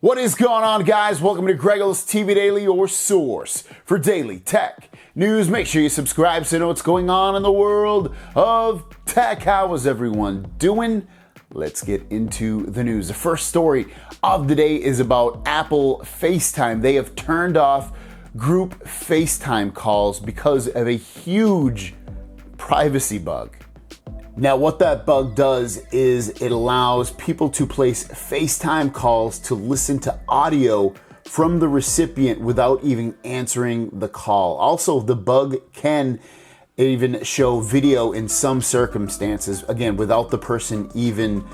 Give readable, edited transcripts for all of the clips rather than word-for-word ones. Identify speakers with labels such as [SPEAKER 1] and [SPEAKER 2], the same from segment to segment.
[SPEAKER 1] What is going on, guys? Welcome to GregglesTV Daily, your source for daily tech news. Make sure you subscribe so you know what's going on in the world of tech. How is everyone doing? Let's get into the news. The first story of the day is about Apple FaceTime. They have turned off group FaceTime calls because of a huge privacy bug. Now, what that bug does is it allows people to place FaceTime calls to listen to audio from the recipient without even answering the call. Also, the bug can even show video in some circumstances, again, without the person even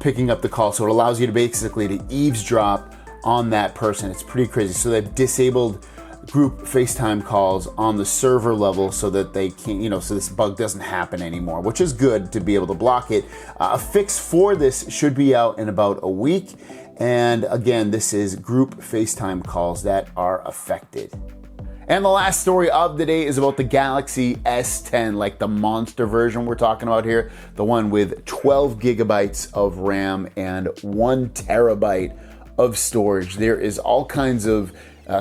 [SPEAKER 1] picking up the call. So it allows you to basically eavesdrop on that person. It's pretty crazy. So they've disabled group FaceTime calls on the server level so that they can't, so this bug doesn't happen anymore, which is good to be able to block it. A fix for this should be out in about a week. And again, this is group FaceTime calls that are affected. And the last story of the day is about the Galaxy S10, like the monster version we're talking about here, the one with 12 gigabytes of RAM and 1 terabyte of storage. There is all kinds of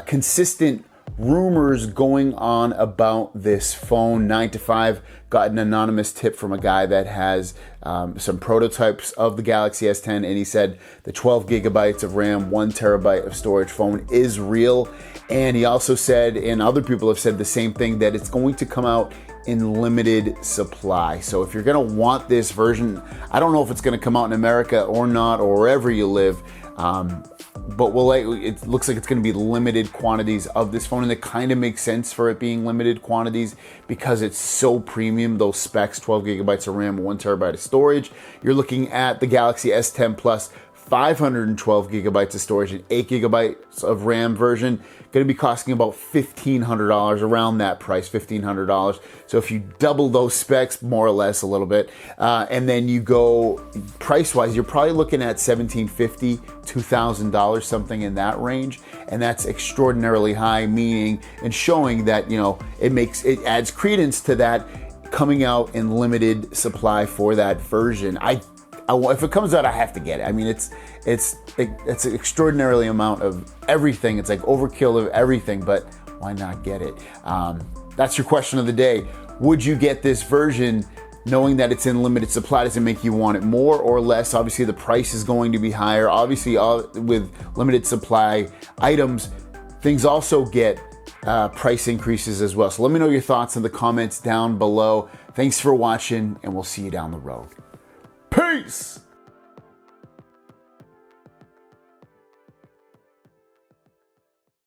[SPEAKER 1] consistent rumors going on about this phone. 9 to 5 got an anonymous tip from a guy that has some prototypes of the Galaxy S10, and he said the 12 gigabytes of RAM, 1 terabyte of storage phone is real. And he also said, and other people have said the same thing, that it's going to come out in limited supply. So if you're gonna want this version, I don't know if it's gonna come out in America or not, or wherever you live, but it looks like it's going to be limited quantities of this phone, and it kind of makes sense for it being limited quantities because it's so premium. Those specs, 12 gigabytes of RAM, 1 terabyte of storage. You're looking at the Galaxy S10 Plus, 512 gigabytes of storage and 8 gigabytes of RAM version, going to be costing about $1,500, around that price, $1,500. So if you double those specs, more or less a little bit, and then you go price-wise, you're probably looking at $1,750, $2,000, something in that range, and that's extraordinarily high, meaning and showing that it adds credence to that coming out in limited supply for that version. If it comes out, I have to get it. I mean, it's an extraordinarily amount of everything. It's like overkill of everything, but why not get it? That's your question of the day. Would you get this version knowing that it's in limited supply? Does it make you want it more or less? Obviously, the price is going to be higher. Obviously, with limited supply items, things also get price increases as well. So let me know your thoughts in the comments down below. Thanks for watching, and we'll see you down the road. Peace!